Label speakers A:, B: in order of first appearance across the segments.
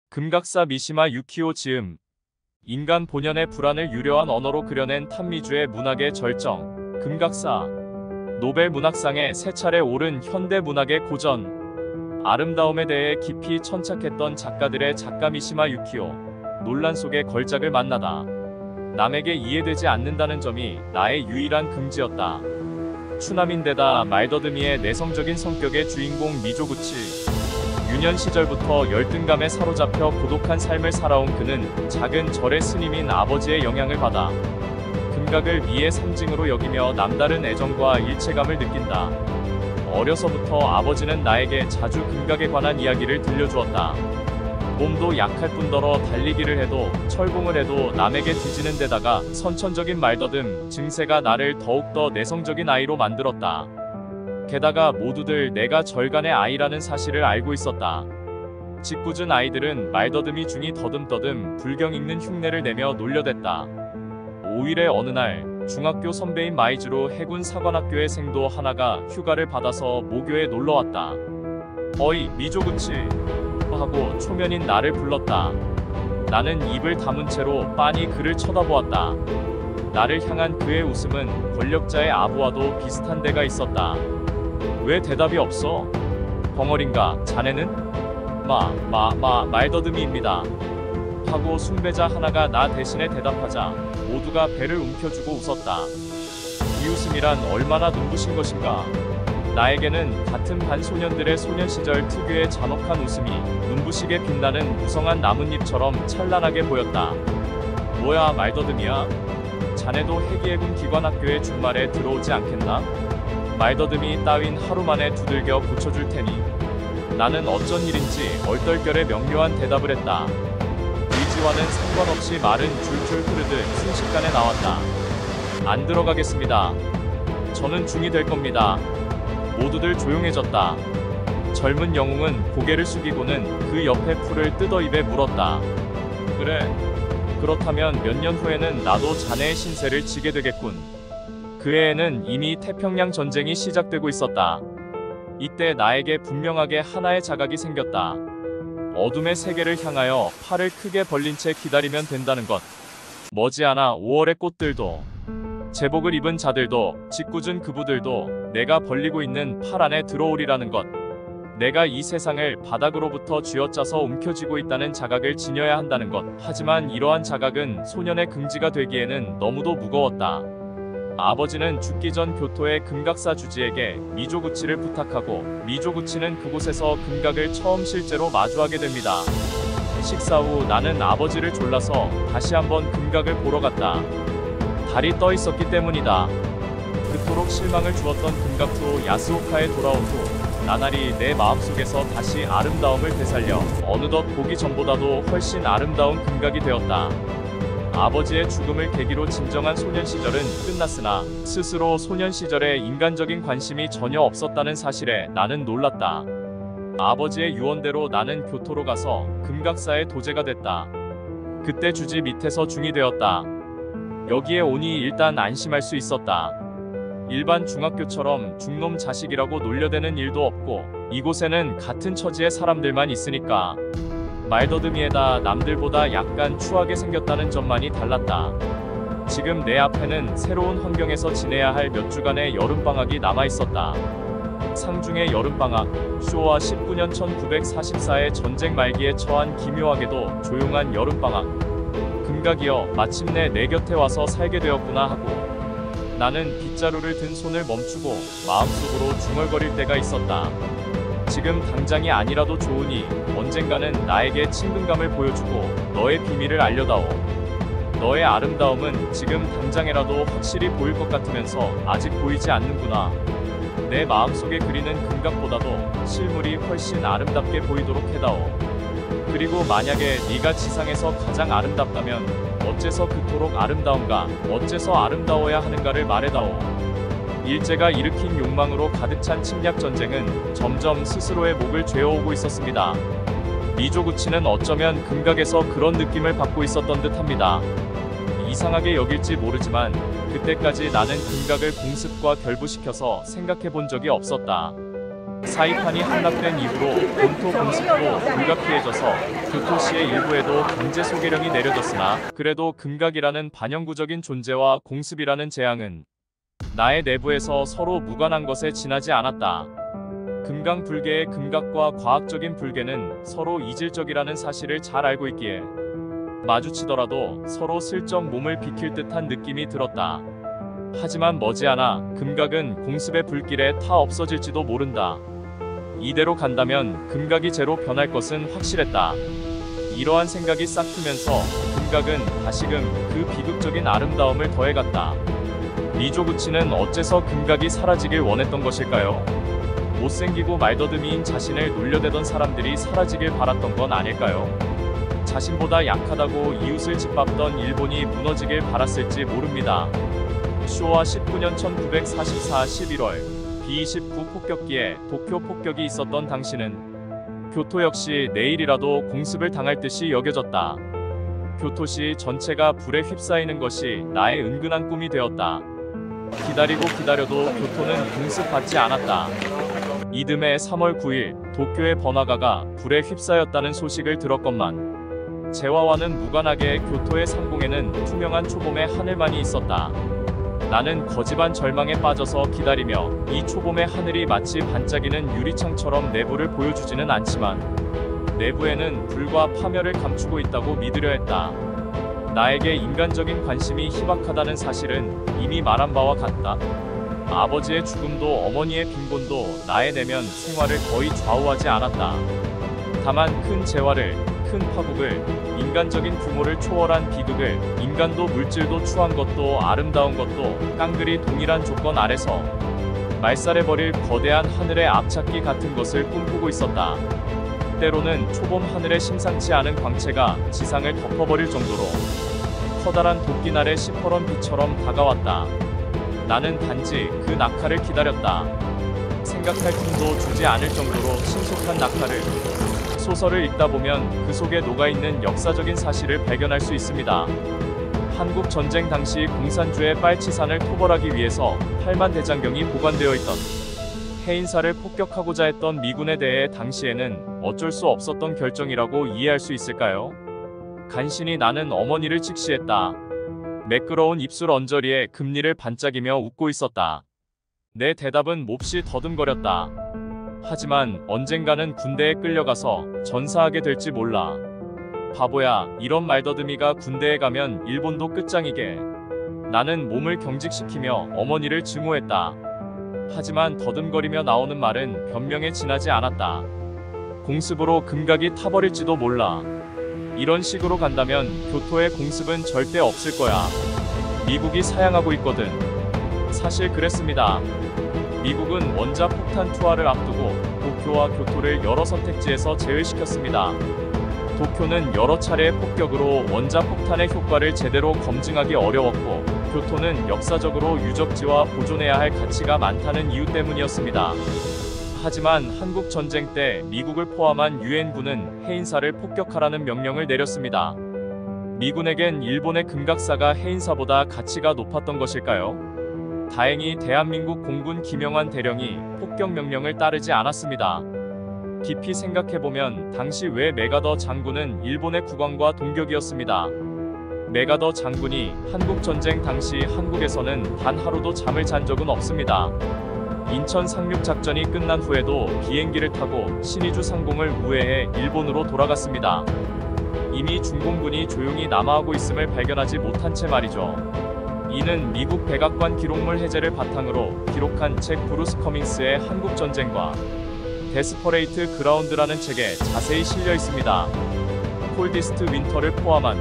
A: 금각사 미시마 유키오 지음. 인간 본연의 불안을 유려한 언어로 그려낸 탄미주의 문학의 절정. 금각사. 노벨 문학상에 세 차례 오른 현대 문학의 고전. 아름다움에 대해 깊이 천착했던 작가들의 작가 미시마 유키오. 논란 속의 걸작을 만나다. 남에게 이해되지 않는다는 점이 나의 유일한 금지였다. 추남인데다 말더듬이의 내성적인 성격의 주인공 미조구치. 유년 시절부터 열등감에 사로잡혀 고독한 삶을 살아온 그는 작은 절의 스님인 아버지의 영향을 받아 금각을 미의 상징으로 여기며 남다른 애정과 일체감을 느낀다. 어려서부터 아버지는 나에게 자주 금각에 관한 이야기를 들려주었다. 몸도 약할 뿐더러 달리기를 해도 철공을 해도 남에게 뒤지는 데다가 선천적인 말더듬 증세가 나를 더욱더 내성적인 아이로 만들었다. 게다가 모두들 내가 절간의 아이라는 사실을 알고 있었다. 짓궂은 아이들은 말더듬이 중이 더듬더듬 불경 읽는 흉내를 내며 놀려댔다. 5일의 어느 날 중학교 선배인 마이즈로 해군 사관학교의 생도 하나가 휴가를 받아서 모교에 놀러왔다. 어이 미조구치 하고 초면인 나를 불렀다. 나는 입을 다문 채로 빤히 그를 쳐다보았다. 나를 향한 그의 웃음은 권력자의 아부와도 비슷한 데가 있었다. 왜 대답이 없어? 벙어린가 자네는? 말더듬이입니다. 하고 숭배자 하나가 나 대신에 대답하자 모두가 배를 움켜쥐고 웃었다. 이 웃음이란 얼마나 눈부신 것인가. 나에게는 같은 반 소년들의 소년 시절 특유의 잔혹한 웃음이 눈부시게 빛나는 무성한 나뭇잎처럼 찬란하게 보였다. 뭐야 말더듬이야? 자네도 해기해군 기관학교에 주말에 들어오지 않겠나? 말더듬이 따윈 하루 만에 두들겨 고쳐줄 테니. 나는 어쩐 일인지 얼떨결에 명료한 대답을 했다. 의지와는 상관없이 말은 줄줄 흐르듯 순식간에 나왔다. 안 들어가겠습니다. 저는 중이 될 겁니다. 모두들 조용해졌다. 젊은 영웅은 고개를 숙이고는 그 옆에 풀을 뜯어 입에 물었다. 그래. 그렇다면 몇 년 후에는 나도 자네의 신세를 지게 되겠군. 그 해에는 이미 태평양 전쟁이 시작되고 있었다. 이때 나에게 분명하게 하나의 자각이 생겼다. 어둠의 세계를 향하여 팔을 크게 벌린 채 기다리면 된다는 것. 머지않아 5월의 꽃들도 제복을 입은 자들도 짓궂은 그부들도 내가 벌리고 있는 팔 안에 들어오리라는 것. 내가 이 세상을 바닥으로부터 쥐어짜서 움켜쥐고 있다는 자각을 지녀야 한다는 것. 하지만 이러한 자각은 소년의 긍지가 되기에는 너무도 무거웠다. 아버지는 죽기 전 교토의 금각사 주지에게 미조구치를 부탁하고 미조구치는 그곳에서 금각을 처음 실제로 마주하게 됩니다. 식사 후 나는 아버지를 졸라서 다시 한번 금각을 보러 갔다. 달이 떠 있었기 때문이다. 그토록 실망을 주었던 금각도 야스오카에 돌아온 후 나날이 내 마음속에서 다시 아름다움을 되살려 어느덧 보기 전보다도 훨씬 아름다운 금각이 되었다. 아버지의 죽음을 계기로 진정한 소년 시절은 끝났으나 스스로 소년 시절에 인간적인 관심이 전혀 없었다는 사실에 나는 놀랐다. 아버지의 유언대로 나는 교토로 가서 금각사의 도제가 됐다. 그때 주지 밑에서 중이 되었다. 여기에 오니 일단 안심할 수 있었다. 일반 중학교처럼 중놈 자식이라고 놀려대는 일도 없고 이곳에는 같은 처지의 사람들만 있으니까. 말더듬이에다 남들보다 약간 추하게 생겼다는 점만이 달랐다. 지금 내 앞에는 새로운 환경에서 지내야 할 몇 주간의 여름방학이 남아있었다. 상중의 여름방학, 쇼와 19년 1944의 전쟁 말기에 처한 기묘하게도 조용한 여름방학. 금각이여 마침내 내 곁에 와서 살게 되었구나 하고 나는 빗자루를 든 손을 멈추고 마음속으로 중얼거릴 때가 있었다. 지금 당장이 아니라도 좋으니 언젠가는 나에게 친근감을 보여주고 너의 비밀을 알려다오. 너의 아름다움은 지금 당장이라도 확실히 보일 것 같으면서 아직 보이지 않는구나. 내 마음속에 그리는 금각보다도 실물이 훨씬 아름답게 보이도록 해다오. 그리고 만약에 네가 지상에서 가장 아름답다면 어째서 그토록 아름다운가, 어째서 아름다워야 하는가를 말해다오. 일제가 일으킨 욕망으로 가득 찬 침략 전쟁은 점점 스스로의 목을 죄어오고 있었습니다. 미조구치는 어쩌면 금각에서 그런 느낌을 받고 있었던 듯합니다. 이상하게 여길지 모르지만 그때까지 나는 금각을 공습과 결부시켜서 생각해 본 적이 없었다. 사이판이 함락된 이후로 본토 공습도 불가피해져서 교토시의 일부에도 강제 소개령이 내려졌으나 그래도 금각이라는 반영구적인 존재와 공습이라는 재앙은 나의 내부에서 서로 무관한 것에 지나지 않았다. 금강불개의 금각과 과학적인 불개는 서로 이질적이라는 사실을 잘 알고 있기에 마주치더라도 서로 슬쩍 몸을 비킬 듯한 느낌이 들었다. 하지만 머지않아 금각은 공습의 불길에 타 없어질지도 모른다. 이대로 간다면 금각이 제로 변할 것은 확실했다. 이러한 생각이 싹 트면서 금각은 다시금 그 비극적인 아름다움을 더해갔다. 미조구치는 어째서 금각이 사라지길 원했던 것일까요? 못생기고 말더듬이인 자신을 놀려대던 사람들이 사라지길 바랐던 건 아닐까요? 자신보다 약하다고 이웃을 짓밟던 일본이 무너지길 바랐을지 모릅니다. 쇼와 19년 1944 11월 B-29 폭격기에 도쿄 폭격이 있었던 당시는 교토 역시 내일이라도 공습을 당할 듯이 여겨졌다. 교토시 전체가 불에 휩싸이는 것이 나의 은근한 꿈이 되었다. 기다리고 기다려도 교토는 공습받지 않았다. 이듬해 3월 9일 도쿄의 번화가가 불에 휩싸였다는 소식을 들었건만 재화와는 무관하게 교토의 상공에는 투명한 초봄의 하늘만이 있었다. 나는 거지반 절망에 빠져서 기다리며 이 초봄의 하늘이 마치 반짝이는 유리창처럼 내부를 보여주지는 않지만 내부에는 불과 파멸을 감추고 있다고 믿으려 했다. 나에게 인간적인 관심이 희박하다는 사실은 이미 말한 바와 같다. 아버지의 죽음도 어머니의 빈곤도 나의 내면 생활을 거의 좌우하지 않았다. 다만 큰 재화를, 큰 파국을, 인간적인 규모를 초월한 비극을, 인간도 물질도 추한 것도 아름다운 것도 깡그리 동일한 조건 아래서 말살해버릴 거대한 하늘의 앞찾기 같은 것을 꿈꾸고 있었다. 때로는 초봄 하늘의 심상치 않은 광채가 지상을 덮어버릴 정도로 커다란 도끼날의 시퍼런 빛처럼 다가왔다. 나는 단지 그 낙하를 기다렸다. 생각할 틈도 주지 않을 정도로 신속한 낙하를. 소설을 읽다 보면 그 속에 녹아있는 역사적인 사실을 발견할 수 있습니다. 한국 전쟁 당시 공산주의 빨치산을 토벌하기 위해서 8만 대장경이 보관되어 있던 해인사를 폭격하고자 했던 미군에 대해 당시에는 어쩔 수 없었던 결정이라고 이해할 수 있을까요? 간신히 나는 어머니를 직시했다. 매끄러운 입술 언저리에 금리를 반짝이며 웃고 있었다. 내 대답은 몹시 더듬거렸다. 하지만 언젠가는 군대에 끌려가서 전사하게 될지 몰라. 바보야, 이런 말더듬이가 군대에 가면 일본도 끝장이게. 나는 몸을 경직시키며 어머니를 증오했다. 하지만 더듬거리며 나오는 말은 변명에 지나지 않았다. 공습으로 금각이 타버릴지도 몰라. 이런 식으로 간다면 교토의 공습은 절대 없을 거야. 미국이 사양하고 있거든. 사실 그랬습니다. 미국은 원자 폭탄 투하를 앞두고 도쿄와 교토를 여러 선택지에서 제외시켰습니다. 도쿄는 여러 차례의 폭격으로 원자 폭탄의 효과를 제대로 검증하기 어려웠고 교토는 역사적으로 유적지와 보존해야 할 가치가 많다는 이유 때문이었습니다. 하지만 한국 전쟁 때 미국을 포함한 유엔군은 해인사를 폭격하라는 명령을 내렸습니다. 미군에겐 일본의 금각사가 해인사보다 가치가 높았던 것일까요? 다행히 대한민국 공군 김영환 대령이 폭격 명령을 따르지 않았습니다. 깊이 생각해보면 당시 왜 메가더 장군은 일본의 국왕과 동격이었습니다. 메가더 장군이 한국전쟁 당시 한국에서는 단 하루도 잠을 잔 적은 없습니다. 인천 상륙작전이 끝난 후에도 비행기를 타고 신의주 상공을 우회해 일본으로 돌아갔습니다. 이미 중공군이 조용히 남하하고 있음을 발견하지 못한 채 말이죠. 이는 미국 백악관 기록물 해제를 바탕으로 기록한 책 브루스 커밍스의 한국전쟁과 데스퍼레이트 그라운드라는 책에 자세히 실려 있습니다. 콜디스트 윈터를 포함한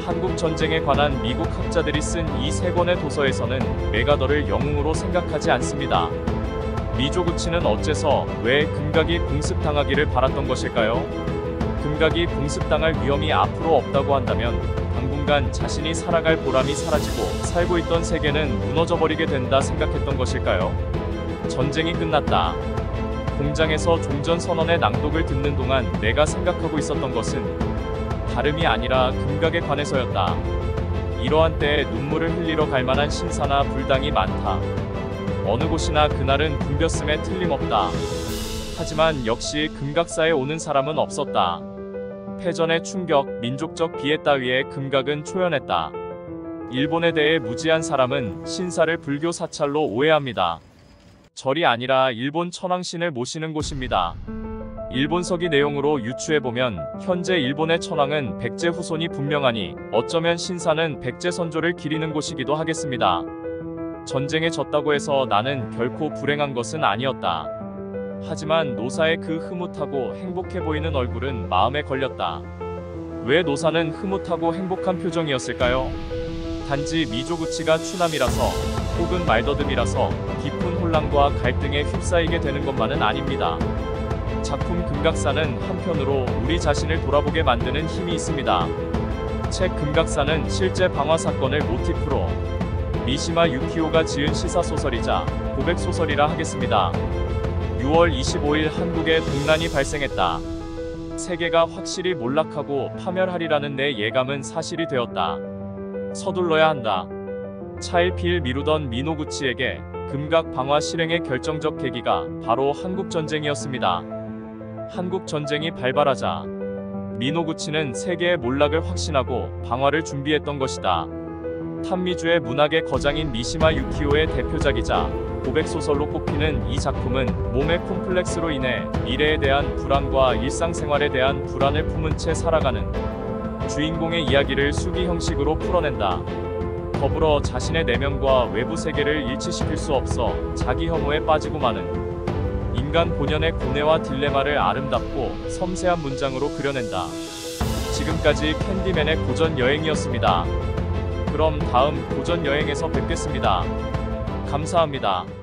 A: 한국 전쟁에 관한 미국 학자들이 쓴 이 세 권의 도서에서는 메가더를 영웅으로 생각하지 않습니다. 미조구치는 어째서 왜 금각이 공습당하기를 바랐던 것일까요? 금각이 공습당할 위험이 앞으로 없다고 한다면 당분간 자신이 살아갈 보람이 사라지고 살고 있던 세계는 무너져버리게 된다 생각했던 것일까요? 전쟁이 끝났다. 공장에서 종전선언의 낭독을 듣는 동안 내가 생각하고 있었던 것은 다름이 아니라 금각에 관해서였다. 이러한 때에 눈물을 흘리러 갈 만한 신사나 불당이 많다. 어느 곳이나 그날은 붐볐음에 틀림없다. 하지만 역시 금각사에 오는 사람은 없었다. 패전의 충격, 민족적 비애 따위에 금각은 초연했다. 일본에 대해 무지한 사람은 신사를 불교 사찰로 오해합니다. 절이 아니라 일본 천황신을 모시는 곳입니다. 일본서기 내용으로 유추해보면 현재 일본의 천황은 백제 후손이 분명하니 어쩌면 신사는 백제 선조를 기리는 곳이기도 하겠습니다. 전쟁에 졌다고 해서 나는 결코 불행한 것은 아니었다. 하지만 노사의 그 흐뭇하고 행복해 보이는 얼굴은 마음에 걸렸다. 왜 노사는 흐뭇하고 행복한 표정이었을까요? 단지 미조구치가 추남이라서 혹은 말더듬이라서 깊은 혼란과 갈등에 휩싸이게 되는 것만은 아닙니다. 작품 금각사는 한편으로 우리 자신을 돌아보게 만드는 힘이 있습니다. 책 금각사는 실제 방화 사건을 모티프로 미시마 유키오가 지은 시사소설이자 고백소설이라 하겠습니다. 6월 25일 한국에 동난이 발생했다. 세계가 확실히 몰락하고 파멸하리라는 내 예감은 사실이 되었다. 서둘러야 한다. 차일피일 미루던 미노구치에게 금각 방화 실행의 결정적 계기가 바로 한국전쟁이었습니다. 한국전쟁이 발발하자 미노구치는 세계의 몰락을 확신하고 방화를 준비했던 것이다. 탄미주의 문학의 거장인 미시마 유키오의 대표작이자 고백소설로 꼽히는 이 작품은 몸의 콤플렉스로 인해 미래에 대한 불안과 일상생활에 대한 불안을 품은 채 살아가는 주인공의 이야기를 수기 형식으로 풀어낸다. 더불어 자신의 내면과 외부 세계를 일치시킬 수 없어 자기 혐오에 빠지고 마는 인간 본연의 고뇌와 딜레마를 아름답고 섬세한 문장으로 그려낸다. 지금까지 캔디맨의 고전 여행이었습니다. 그럼 다음 고전 여행에서 뵙겠습니다. 감사합니다.